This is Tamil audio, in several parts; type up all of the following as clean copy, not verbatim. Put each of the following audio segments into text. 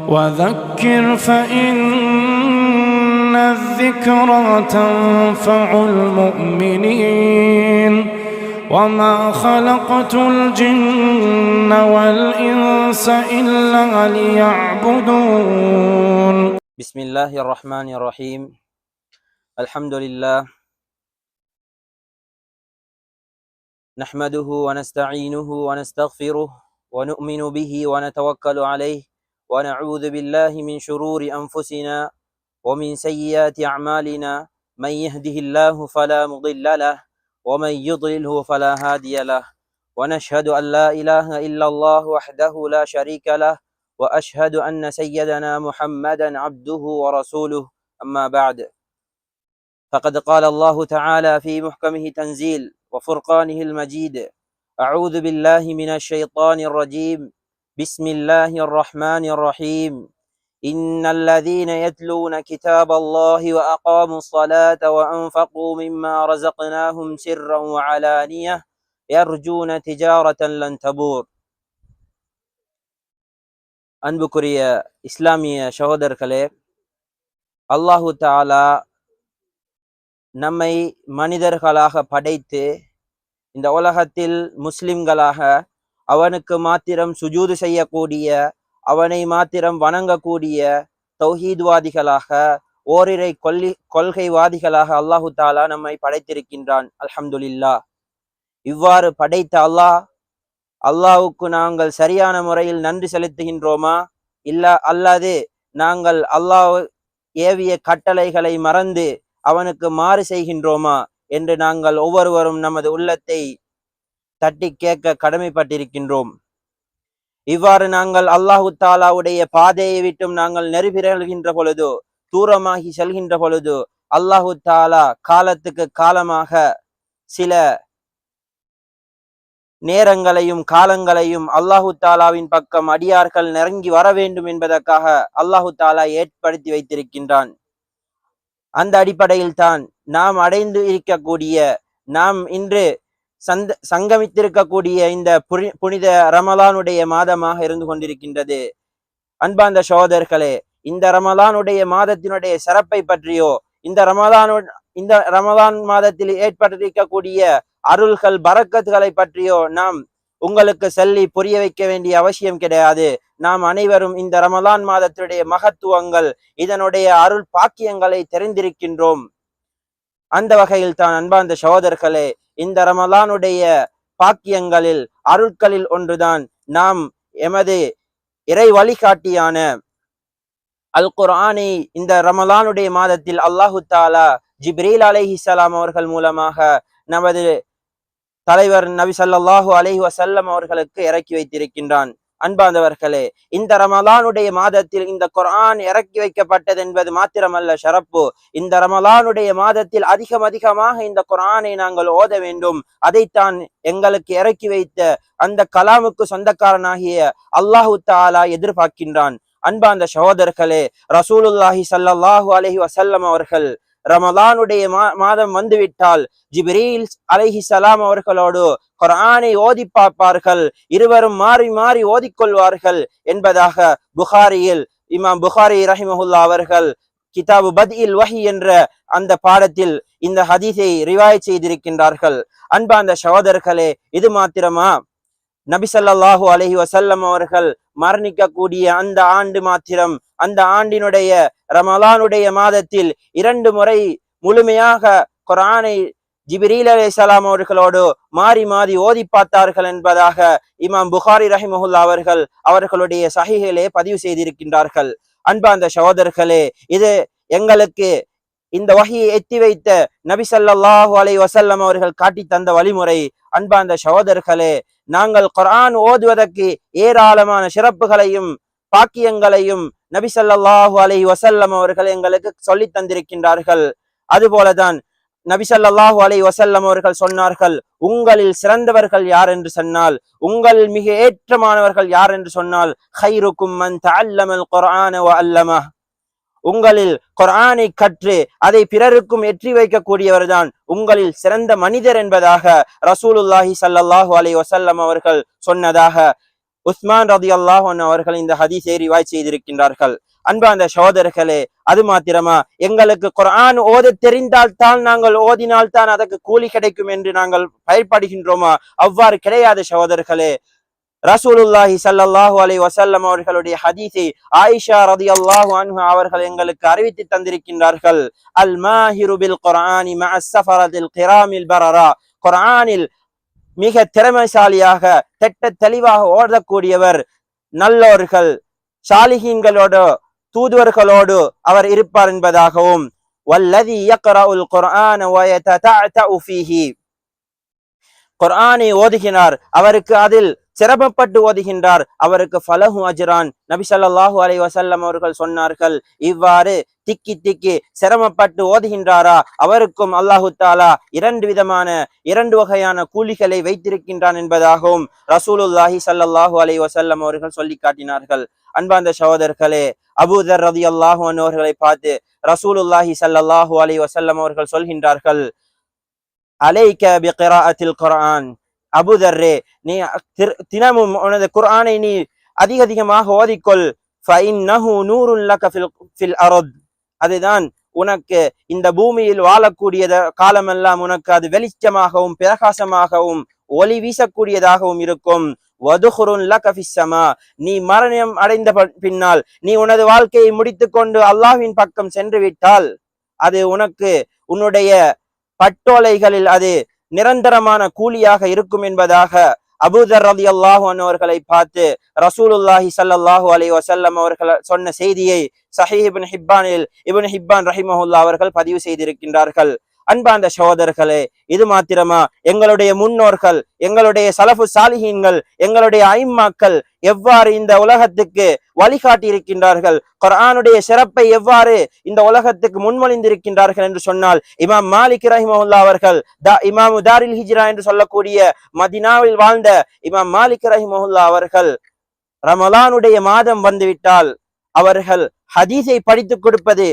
وذكر فإن الذكرى تنفع المؤمنين وما خلقت الجن والإنس إلا ليعبدون. بسم الله الرحمن الرحيم. الحمد لله نحمده ونستعينه ونستغفره ونؤمن به ونتوكل عليه ونعوذ بالله من شرور أنفسنا ومن سيئات أعمالنا. من يهده الله فلا مضل له ومن يضلله فلا هادي له. ونشهد أن لا إله إلا الله وحده لا شريك له وأشهد أن سيدنا محمدا عبده ورسوله. أما بعد، فقد قال الله تعالى في محكمه تنزيل وفرقانه المجيد: أعوذ بالله من الشيطان الرجيم. بسم الله الرحمن الرحيم. إن الذين يتلون كتاب الله وأقاموا الصلاة وأنفقوا مما رزقناهم سرا وعلانية يرجون تجارة لن تبور. அன்புக்குரிய இஸ்லாமிய சகோதரர்களே, அல்லாஹு தஆலா நம்மை மனிதர்களாக படைத்து இந்த உலகத்தில் முஸ்லிம்களாக அவனுக்கு மாத்திரம் சுஜூது செய்யக்கூடிய, அவனை மாத்திரம் வணங்கக்கூடிய தௌஹீத்வாதிகளாக, ஓரிரை கொள்கைவாதிகளாக அல்லாஹு தாலா நம்மை படைத்திருக்கின்றான். அல்ஹம்துலில்லாஹ். இவ்வாறு படைத்த அல்லாஹ்வுக்கு நாங்கள் சரியான முறையில் நன்றி செலுத்துகின்றோமா, அல்லது நாங்கள் அல்லாஹ் ஏவிய கட்டளைகளை மறந்து அவனுக்கு மாறு செய்கின்றோமா என்று நாங்கள் ஒவ்வொருவரும் நமது உள்ளத்தை தட்டி கேட்க கடமைப்பட்டிருக்கின்றோம். இவ்வாறு நாங்கள் அல்லாஹு தாலாவுடைய பாதையை விட்டும் நாங்கள் நெருபிறல்கின்ற பொழுது, தூரமாகி செல்கின்ற பொழுது, அல்லாஹு தாலா காலத்துக்கு காலமாக சில நேரங்களையும் காலங்களையும் அல்லாஹு தாலாவின் பக்கம் அடியார்கள் நெருங்கி வர வேண்டும் என்பதற்காக அல்லாஹு தாலா ஏற்படுத்தி வைத்திருக்கின்றான். அந்த அடிப்படையில் தான் நாம் அடைந்து இருக்கக்கூடிய, நாம் இன்று சங்கமித்திருக்கக்கூடிய இந்த புனித ரமலானுடைய மாதமாக இருந்து கொண்டிருக்கின்றது. அன்பார்ந்த சகோதரர்களே, இந்த ரமலானுடைய மாதத்தினுடைய சிறப்பை பற்றியோ, இந்த ரமலான் மாதத்தில் ஏற்பட்டிருக்கக்கூடிய அருள்கள் பரக்கத்துகளை பற்றியோ நாம் உங்களுக்கு சொல்லி புரிய வைக்க வேண்டிய அவசியம் கிடையாது. நாம் அனைவரும் இந்த ரமலான் மாதத்தினுடைய மகத்துவங்கள், இதனுடைய அருள் பாக்கியங்களை தெரிந்திருக்கின்றோம். அந்த வகையில் தான் அன்பார்ந்த சகோதரர்களே, இந்த ரமலானுடைய பாக்கியங்களில் அருட்களில் ஒன்றுதான் நாம் எமது இறை வழிகாட்டியான அல் குர்ஆனை இந்த ரமலானுடைய மாதத்தில் அல்லாஹு தாலா ஜிப்ரீல் அலைஹிஸ்ஸலாம் அவர்கள் மூலமாக நமது தலைவர் நபி ஸல்லல்லாஹு அலைஹி வஸல்லம் அவர்களுக்கு இறக்கி வைத்திருக்கின்றான். அன்பார்ந்தவர்களே, இந்த ரமலானுடைய மாதத்தில் இந்த குர்ஆன் இறக்கி வைக்கப்பட்டது என்பது மாத்திரமல்ல ஷரப்பு. இந்த ரமலானுடைய மாதத்தில் அதிகமாக இந்த குர்ஆனை நாங்கள் ஓத வேண்டும். அதைத்தான் எங்களுக்கு இறக்கி வைத்த அந்த கலாமுக்கு சொந்தக்காரனாகிய அல்லாஹு தஆலா எதிர்பார்க்கின்றான். அன்பார்ந்த சகோதரர்களே, ரசூலுல்லாஹி ஸல்லல்லாஹு அலைஹி வஸல்லம் அவர்கள் ரமலானுடைய மாதம் வந்துவிட்டால் ஜிப்ரீல் அலைஹிஸ்ஸலாம் அவர்களோடு குர்ஆனை ஓதி பார்ப்பார்கள். இருவரும் மாறி மாறி ஓதிக்கொள்வார்கள் என்பதாக புகாரியில் இமாம் புகாரி ரஹிமஹுல்லா அவர்கள் கிதாபு பத்இல் வஹி என்ற அந்த பாடத்தில் இந்த ஹதீஸை ரிவாயத் செய்திருக்கின்றார்கள். அன்பார்ந்த சகோதரர்களே, இது மாத்திரமா? நபி ஸல்லல்லாஹு அலைஹி வஸல்லம் அவர்கள் மரணிக்கக்கூடிய அந்த ஆண்டு மாத்திரம், அந்த ஆண்டினுடைய ரமலானுடைய மாதத்தில் 2 முறை முழுமையாக குர்ஆனை ஜிப்ரீல் அலைஹிஸ்ஸலாம் அவர்களோடு மாறி மாறி ஓதி பார்த்தார்கள் என்பதாக இமாம் புகாரி ரஹிமஹுல்லா அவர்கள் அவர்களுடைய சஹீஹிலே பதிவு செய்திருக்கின்றார்கள். அன்பார்ந்த சகோதரர்களே, இது எங்களுக்கு இந்த வஹியை எத்தி வைத்த நபி ஸல்லல்லாஹு அலைஹி வஸல்லம் அவர்கள் காட்டி தந்த வழிமுறை. அன்பார்ந்த சகோதரர்களே, நாங்கள் குர்ஆன் ஓதுவதற்கு ஏராளமான சிறப்புகளையும் பாக்கியங்களையும் நபி ஸல்லல்லாஹு அலைஹி வஸல்லம் அவர்கள் எங்களுக்கு சொல்லி தந்திருக்கின்றார்கள். அதுபோலதான் நபி ஸல்லல்லாஹு அலைஹி வஸல்லம் அவர்கள் சொன்னார்கள், உங்களில் சிறந்தவர்கள் யார் என்று சொன்னால், உங்களில் மிக ஏற்றமானவர்கள் யார் என்று சொன்னால், கைருக்கும் மன் தஅல்லமல் குர்ஆன வ அல்லமஹ், உங்களில் குர்ஆனை கற்று அதை பிறருக்கும் எற்றி வைக்கக்கூடியவர் தான் உங்களில் சிறந்த மனிதர் என்பதாக ரசூலுல்லாஹி ஸல்லல்லாஹு அலைஹி வஸல்லம் அவர்கள் சொன்னதாக உஸ்மான் ரலியல்லாஹு அன்ஹு அவர்கள் இந்த ஹதீஸை ரிவாயத் செய்திருக்கின்றார்கள். அன்பார்ந்த சகோதரர்களே, அது மாத்திரமா எங்களுக்கு குர்ஆன் ஓத தெரிந்தால் தான், நாங்கள் ஓதினால் தான் அதற்கு கூலி கிடைக்கும் என்று நாங்கள் பயப்படுகின்றோமா? அவ்வாறு கிடையாது சகோதரர்களே. ரசூலுல்லாஹி ஸல்லல்லாஹு அலைஹி வஸல்லம் அவர்களுடைய ஹதீஸை ஆயிஷா ரலியல்லாஹு அன்ஹா அவர்கள் எங்களுக்கு அறிவித்து தந்திருக்கின்றார்கள். அல் மாஹிரு பில் குர்ஆனி மஅஸ் ஸஃபரத்தில் கிராமில் பரரா, குர்ஆனில் மிக திறமைசாலியாக தெட்ட தெளிவாக ஓதக்கூடியவர் நல்லோர்கள் சாலிஹீன்களோடு தூதுவர்களோடு அவர் இருப்பார் என்பதாகவும், வல்லதி யக்ரஉல் குர்ஆன வ யததஅதஉ ஃபீஹி, குர்ஆனை ஓதுகிறார், அவருக்கு அதில் சிரமப்பட்டு ஓதுகின்றார், அவருக்கு ஃபலஹு அஜ்ரான். நபி ஸல்லல்லாஹு அலைஹி வஸல்லம் அவர்கள் சொன்னார்கள், இவ்வாறு திக்கி திக்கி சிரமப்பட்டு ஓதுகின்றாரா, அவருக்கும் அல்லாஹு தஆலா இரண்டு வகையான கூலிகளை வைத்திருக்கின்றான் என்பதாகவும் ரசூலுல்லாஹி ஸல்லல்லாஹு அலைஹி வஸல்லம் அவர்கள் சொல்லி காட்டினார்கள். அன்பார்ந்த சகோதரர்களே, அபூதர் ரலியல்லாஹு அன்ஹு அவர்களை பார்த்து ரசூலுல்லாஹி ஸல்லல்லாஹு அலைஹி வஸல்லம் அவர்கள் சொல்கின்றார்கள், அலைக பிகிராஅத்தில் குர்ஆன், அபூதர்ரே, நீ தினமும் உனது குர்ஆனை நீ அதிகமாக ஓதிக்கொள். ஃபஇன்னஹு நூருன் லக ஃபில் அர்த், அதுதான் உனக்கு இந்த பூமியில் வாழக்கூடிய காலமெல்லாம் உனக்கு அது வெளிச்சமாகவும் பிரகாசமாகவும் ஒளி வீசக்கூடியதாகவும் இருக்கும். வதுஹுருன் லக ஃபிஸ் ஸமா, நீ மரணம் அடைந்த பின்னால் நீ உனது வாழ்க்கையை முடித்துக் கொண்டு அல்லாஹ்வின் பக்கம் சென்று விட்டால் அது உனக்கு உன்னுடைய பட்டோலைகளில் அது நிரந்தரமான கூலியாக இருக்கும் என்பதாக அபூதர் ரலியல்லாஹு அன்ஹு அவர்களை பார்த்து ரசூலுல்லாஹி ஸல்லல்லாஹு அலைஹி வஸல்லம் அவர்கள் சொன்ன செய்தியை ஸஹீஹ் இப்னு ஹிப்பான் ரஹிமஹுல்லாஹ் அவர்கள் பதிவு செய்திருக்கின்றார்கள். அன்பார்ந்த சகோதரர்களே, இது மாத்திரமா, எங்களுடைய முன்னோர்கள், எங்களுடைய சலஃபு சாலிஹீன்கள், எங்களுடைய ஐம்மாக்கள் எவ்வாறு இந்த உலகத்துக்கு வழிகாட்டி இருக்கின்றார்கள், குர்ஆனுடைய சிறப்பை எவ்வாறு இந்த உலகத்துக்கு முன்மொழிந்திருக்கின்றார்கள் என்று சொன்னால், இமாம் மாலிக் ரஹிமஹுல்லாஹ் அவர்கள் இமாமு தாரில் ஹிஜ்ரா என்று சொல்லக்கூடிய மதீனாவில் வாழ்ந்த இமாம் மாலிக் ரஹிமஹுல்லாஹ் அவர்கள் ரமலானுடைய மாதம் வந்துவிட்டால் அவர்கள் ஹதீஸை படித்துக் கொடுப்பது,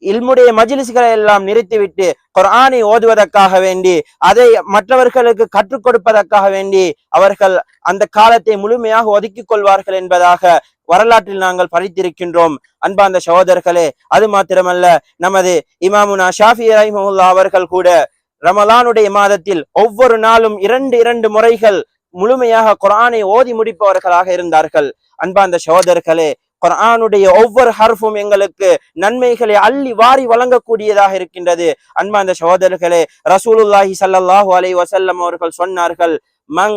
இல்முடைய மஜ்லிஸ்களை எல்லாம் நிறுத்திவிட்டு குர்ஆனை ஓதுவதற்காக வேண்டி, அதை மற்றவர்களுக்கு கற்றுக் கொடுப்பதற்காக வேண்டி அவர்கள் அந்த காலத்தை முழுமையாக ஒதுக்கிக் கொள்வார்கள் என்பதாக வரலாற்றில் நாங்கள் படித்திருக்கின்றோம். அன்பார்ந்த சகோதரர்களே, அது மாத்திரமல்ல, நமது இமாமுனா ஷாஃபி ரஹிமஹுல்லாஹ் அவர்கள் கூட ரமலானுடைய மாதத்தில் ஒவ்வொரு நாளும் இரண்டு முறைகள் முழுமையாக குர்ஆனை ஓதி முடிப்பவர்களாக இருந்தார்கள். அன்பார்ந்த சகோதரர்களே, குர்ஆனுடைய ஒவ்வொரு ஹர்ஃபும் எங்களுக்கு நன்மைகளை அள்ளி வாரி வழங்கக்கூடியதாக இருக்கின்றது. அன்பார்ந்த சகோதரர்களே, ரசூலுல்லாஹி ஸல்லல்லாஹு அலைஹி வஸல்லம் அவர்கள் சொன்னார்கள், மன்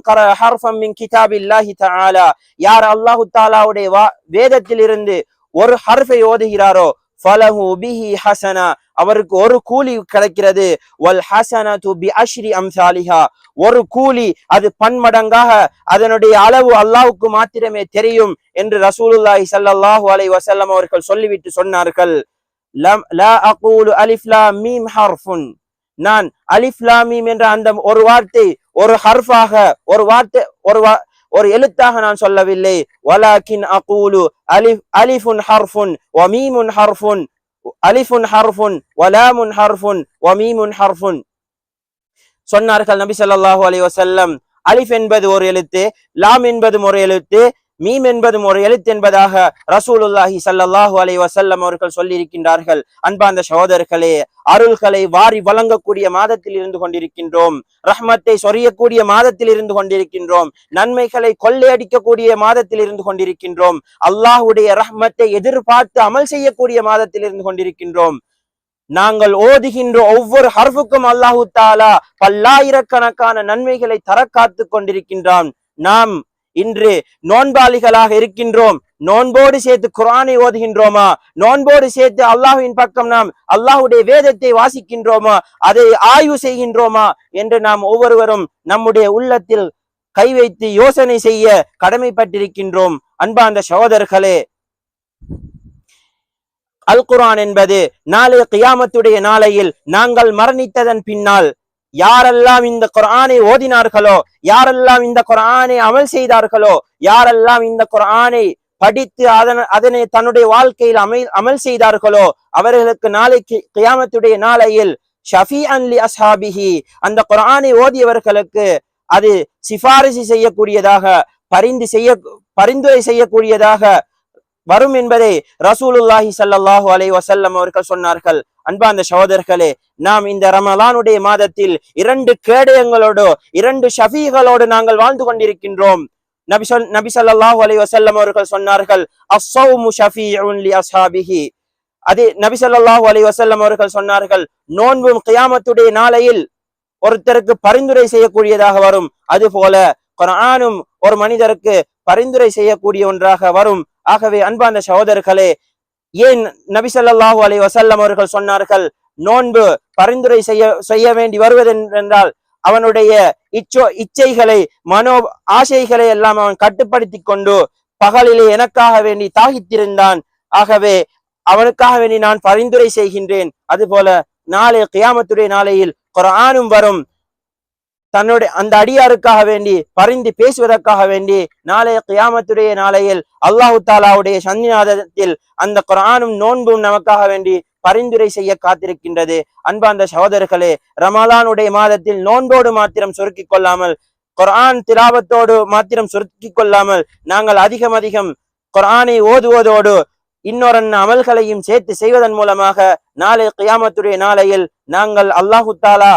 கரஅ ஹர்ஃபன் மின் கிதாபில்லாஹி தஆலா, யார் அல்லாஹ் தஆலாவுடைய வேதத்தில் இருந்து ஒரு ஹர்ஃபை ஓதுகிறாரோ, ஃபலஹு பிஹி ஹஸனா, அவருக்கு ஒரு கூலி கிடைக்கிறது. வல் ஹஸனது பிஅஷ்ரி அம்சாலிஹா, ஒரு கூலி அது பன்மடங்காக அதனுடைய அளவு அல்லாஹ்வுக்கு மாத்திரமே தெரியும் என்று ரசூலுல்லாஹி ஸல்லல்லாஹு அலைஹி வஸல்லம் அவர்கள் சொல்லிவிட்டு சொன்னார்கள், லா அகூலு அலிஃப் லாம் மீம் ஹர்ஃபுன், நான் அலிஃப் லாம் மீம் என்ற அந்த ஒரு வார்த்தை ஒரு ஹர்ஃபாக ஒரு எழுத்தாக நான் சொல்லவில்லை. வலாக்கின் அகூலு அலிஃபுன் ஹர்ஃபுன் வ மீமுன் ஹர்ஃபுன், அலிஃபுன் ஹர்ஃபுன் வ லாமுன் ஹர்ஃபுன் வ மீமுன் ஹர்ஃபுன் சொன்னார்கள் நபி ஸல்லல்லாஹு அலைஹி வஸல்லம். அலிஃப் என்பது ஒரு எழுத்து, லாம் என்பது ஒரு எழுத்து, மீம் என்பது ஒரு எழுத்து என்பதாக ரசூலுல்லாஹி ஸல்லல்லாஹு அலைஹி வஸல்லம் அவர்கள் சொல்லி இருக்கின்றார்கள். அன்பார்ந்த சகோதரர்களே, அருள்களை வாரி வழங்கக்கூடிய மாதத்தில் இருந்து கொண்டிருக்கின்றோம், ரஹ்மத்தை சொரியக்கூடிய மாதத்தில் இருந்து கொண்டிருக்கின்றோம், நன்மைகளை கொள்ளையடிக்கக்கூடிய மாதத்தில் இருந்து கொண்டிருக்கின்றோம், அல்லாஹ்வுடைய ரஹ்மத்தை எதிர்பார்த்து அமல் செய்யக்கூடிய மாதத்தில் இருந்து கொண்டிருக்கின்றோம். நாங்கள் ஓதுகின்ற ஒவ்வொரு ஹர்ஃபுக்கும் அல்லாஹு தஆலா பல்லாயிரக்கணக்கான நன்மைகளை தர காத்து கொண்டிருக்கின்றான். நாம் இன்று நோன்பாளிகளாக இருக்கின்றோம், நோன்போடு சேர்த்து குர்ஆனை ஓதுகின்றோமா? நோன்போடு சேர்த்து அல்லாஹ்வின் பக்கம் நாம் அல்லாஹ்வுடைய வேதத்தை வாசிக்கின்றோமா? அதை ஆய்வு செய்கின்றோமா என்று நாம் ஒவ்வொருவரும் நம்முடைய உள்ளத்தில் கை வைத்து யோசனை செய்ய கடமைப்பட்டிருக்கின்றோம். அன்பார்ந்த சகோதரர்களே, அல் குர்ஆன் என்பது நாளை கியாமத்துடைய நாளையில் நாங்கள் மரணித்ததன் பின்னால் யாரெல்லாம் இந்த குர்ஆனை ஓதினார்களோ, யாரெல்லாம் இந்த குர்ஆனை அமல் செய்தார்களோ, யாரெல்லாம் இந்த குர்ஆனை படித்து அதனை தன்னுடைய வாழ்க்கையில் அமல் செய்தார்களோ, அவர்களுக்கு நாளைக்கு கியாமத்துடைய நாளையில் ஷஃபீஅன் லி அஸ்ஹாபிஹி, அந்த குர்ஆனை ஓதியவர்களுக்கு அது சிபாரிசு செய்யக்கூடியதாக, பரிந்துரை செய்யக்கூடியதாக வரும் என்பதை ரசூலுல்லாஹி ஸல்லல்லாஹு அலைஹி வஸல்லம் அவர்கள் சொன்னார்கள். அன்பார்ந்த சகோதரர்களே, நாம் இந்த ரமலானுடைய மாதத்தில் 2 கேடயங்களோடு 2 ஷஃபீகளோடு நாங்கள் வாழ்ந்து கொண்டிருக்கின்றோம். நபி ஸல்லல்லாஹு அலைஹி வஸல்லம் அவர்கள் சொன்னார்கள், அஸ்ஸௌமு ஷஃபீஉன் லி அஸ்ஹாபிஹி. அதே நபி ஸல்லல்லாஹு அலைஹி வஸல்லம் அவர்கள் சொன்னார்கள், நோன்பும் கியாமத்துடைய நாளையில் ஒருத்தருக்கு பரிந்துரை செய்யக்கூடியதாக வரும். அதுபோல குர்ஆனும் ஒரு மனிதருக்கு பரிந்துரை செய்யக்கூடிய ஒன்றாக வரும். ஆகவே அன்பார்ந்த சகோதரர்களே, ஏன் நபி ஸல்லல்லாஹு அலைஹி வஸல்லம் அவர்கள் சொன்னார்கள் நோன்பு பரிந்துரை செய்ய வேண்டி வருவது என்றால், அவனுடைய இச்சைகளை மனோ ஆசைகளை எல்லாம் அவன் கட்டுப்படுத்தி கொண்டு பகலிலே எனக்காக வேண்டி தாகித்திருந்தான், ஆகவே அவனுக்காக வேண்டி நான் பரிந்துரை செய்கின்றேன். அதுபோல நாளை கியாமத்துடைய நாளையில் குர்ஆனும் வரும், தன்னுடைய அந்த அடியாருக்காக வேண்டி பரிந்து பேசுவதற்காக வேண்டி நாளைய கியாமத்துடைய நாளையில் அல்லாஹு தாலாவுடைய சன்னிதானத்தில் அந்த குர்ஆனும் நோன்பும் நமக்காக வேண்டி பரிந்துரை செய்ய காத்திருக்கின்றது. அன்பார்ந்த சகோதரர்களே, ரமலானுடைய மாதத்தில் நோன்போடு மாத்திரம் சுருக்கிக் கொள்ளாமல், குர்ஆன் திலாவத்தோடு மாத்திரம் சுருக்கிக் கொள்ளாமல், நாங்கள் அதிகம் குர்ஆனை ஓதுவதோடு இன்னொரு அமல்களையும் சேர்த்து செய்வதன் மூலமாக நாளை கியாமத்துடைய நாளையில் நாங்கள் அல்லாஹு தாலா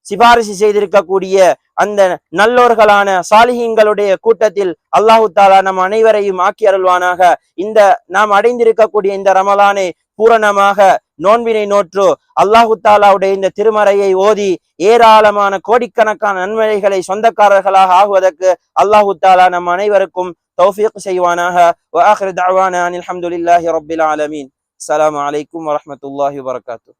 சிபாரிசு செய்திருக்கக்கூடிய அந்த நல்லோர்களான சாலிஹீன்களுடைய கூட்டத்தில் அல்லாஹு தாலா நம் அனைவரையும் ஆக்கி அருள்வானாக. இந்த நாம் அடைந்திருக்கக்கூடிய இந்த ரமலானை பூரணமாக நோன்பினை நோற்று அல்லாஹு தாலாவுடைய இந்த திருமறையை ஓதி ஏராளமான கோடிக்கணக்கான நன்மைகளை சொந்தக்காரர்களாக ஆகுவதற்கு அல்லாஹு தாலா நம் அனைவருக்கும் தௌஃபீக் செய்வானாக. வ ஆகிரு தஅவானா அனில் ஹம்துலில்லாஹி ரப்பில் ஆலமீன். அஸ்ஸலாமு அலைக்கும் வரஹ்மத்துல்லாஹி வபரகாத்துஹு.